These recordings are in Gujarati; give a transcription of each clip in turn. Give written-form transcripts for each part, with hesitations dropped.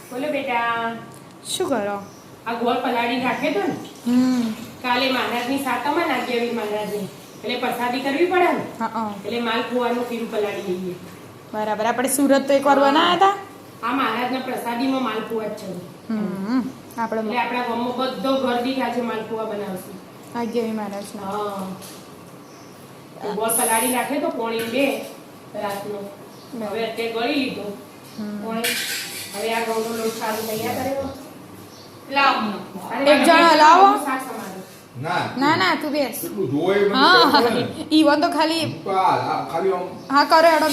બોલો બેટા, શું કરો? આ ગોળ પલાળી રાખે તો ને કાલે મહારાજની સાતમાં નાગ્યાવી મહારાજની એટલે પ્રસાદી કરવી પડે ને. એટલે માલપુવાનું ખીરું પલાળી લઈએ. બરાબર. આપણે સુરત તો એકવાર બનાવ્યા હતા. આ મહારાજના પ્રસાદીમાં માલપુવા જ છે. આપણે એટલે આપણા ગામમાં બધો ઘર દીઠ આજે માલપુવા બનાવશે. નાગ્યાવી મહારાજ. હા, ગોળ પલાળી રાખે તો પોણી 2 રાતનો. હવે અત્યારે ગળી લીધો પોણી. હવે આ ઘઉંનો લોટ સારું તૈયાર કર્યો. એક જણ હલાવો. શાક સમારો. ના ના તું બેસ. હા ઈવન તો ખાલી હા કરો હેડો.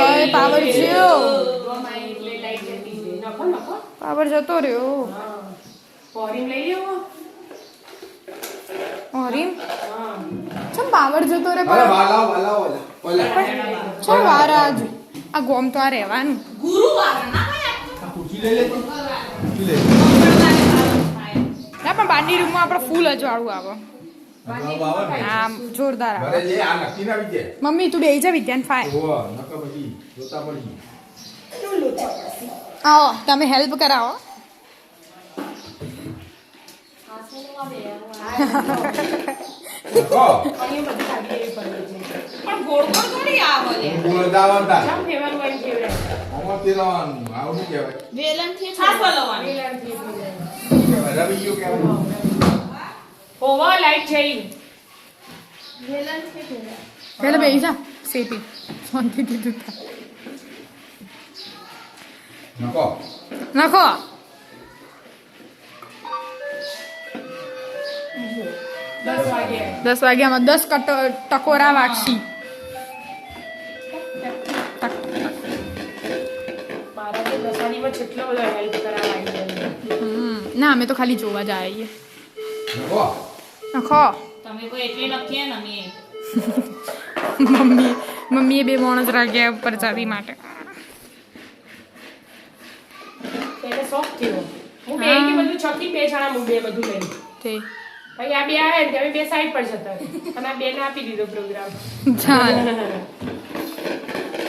હવે પાવર જ્યો. પાવર જતો રહ્યો. પોરીમ લઈ લેવો. ઓરીમ ચમ પાવર જતો રે પર ચલ વાર આજ આ ગોમ તો આ રહેવાનું ગુરુવાર ના પણ બારની રૂમમાં આપણે ફૂલ અજવાળું આવે. આમ જોરદાર આવે. મમ્મી તું બેહી જા વિદ્યાન ફાય. આવો તમે હેલ્પ કરાવો. પેલા બેસી જા સેટી શાંતિથી દૂધ નાખો. 10 વાગ્યામાં 10 ટકોરા વાગશી. ના અમે તો ખાલી જોવા જ આવીએ. નખો મમ્મીએ 2 માણસ રાખ્યા પ્રસાદી માટે. આ 2 આવે ને તમે 2 સાઈડ પર જતા અને આ 2 ને આપી દીધો પ્રોગ્રામ. ચાલ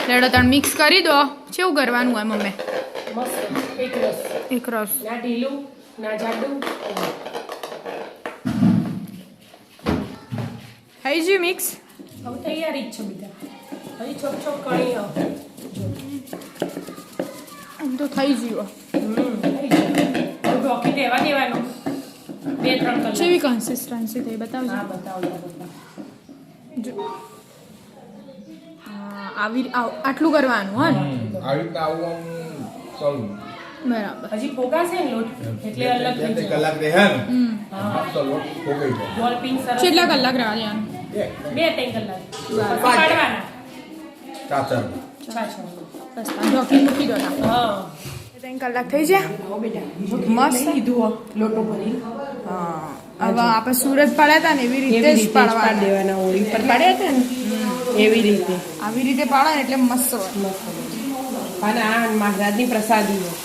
લેડો તણ મિક્સ કરી દો. કેવું કરવાનું હોય મમ્મી? મસ્ત એક રસ. ના ઢીલું ના જાડું. થઈ ગયું મિક્સ. હવે તૈયારી જ છે બધા. હજી ચોક કણી આવો. આમ તો થઈ ગયું. ઢોકી દેવા દેવાનો 2-3 કલાક. કેવી કન્સિસ્ટન્સી થઈ બતાવજો. હા બતાવો. આવી આટલું કરવાનું હો ને? બરાબર. હજી ફોગાશે ને લોટ એટલે અલગ થઈ જાય. કલાક રહે ને મસ્ત લોટ ફોગાઈ જાય. ગોળ પિંક સરસ. કેટલા કલાક રહેવા દેવાનું? 2-3 કલાક. પાડવાના. ચાચર બસ ઢોકી મૂકી દો. હા 3 કલાક થઈ જાય. હો બેટા મસ્ત કીધું લોટો ભરી. હા હવે આપણે સુરત પડ્યા હતા ને એવી રીતે જ પાડવા દેવાના. ઓળી પર પાડ્યા હતા ને એવી રીતે. આવી રીતે પાડો ને એટલે મસ્ત હોય. અને આ મહારાજની પ્રસાદી હોય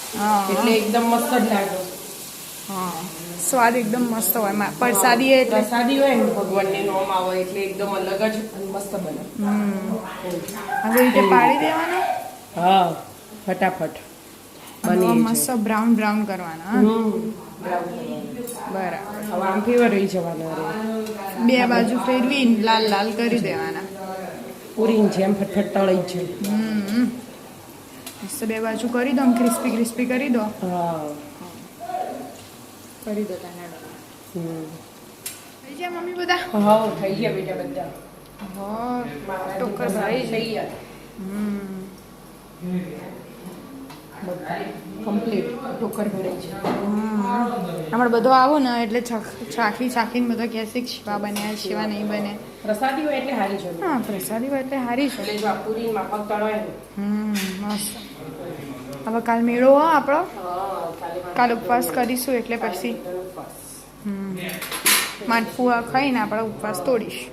એટલે એકદમ મસ્ત જ લાગે. હા સ્વાદ એકદમ મસ્ત હોય. પ્રસાદી એટલે પ્રસાદી હોય ને ભગવાનની નોમ આવે એટલે એકદમ અલગ જ મસ્ત બને. આવી રીતે પાડી દેવાનો. હા ફટાફટ બની મસ્ત બ્રાઉન કરવાના. બરાબર. હવે આમ ફેવર રહી જવાના. 2 બાજુ ફેરવી લાલ લાલ કરી દેવાના. પૂરી જેમ ફટફટ તળી છે. મસ્ત 2 બાજુ કરી દો. ક્રિસ્પી કરી દો. હા કરી દો તને. થઈ ગયા મમ્મી બધા? હા થઈ ગયા બેટા બધા. હા ટોકર ભરાઈ થઈ ગયા. કમ્પ્લીટ ટોકર ભરાઈ છે. અમારે બધો આવો ને એટલે ચાખીને બધો કહે છે શિવા બન્યા શિવા નહીં બને. પ્રસાદી હોય એટલે હારી છે. હા પ્રસાદી હોય એટલે હારી છે. એટલે જો આ પૂરી માફક તળાય ને. મસ્ત. હવે કાલ મેળો હો આપણો. કાલ ઉપવાસ કરીશું એટલે પછી માલપુઆ ખાઈને આપણે ઉપવાસ તોડીશું.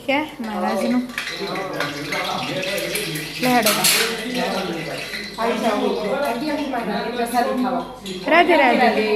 કે મહારાજનું લેડો. પ્રસાદી ખાવા. રાધે રાધે.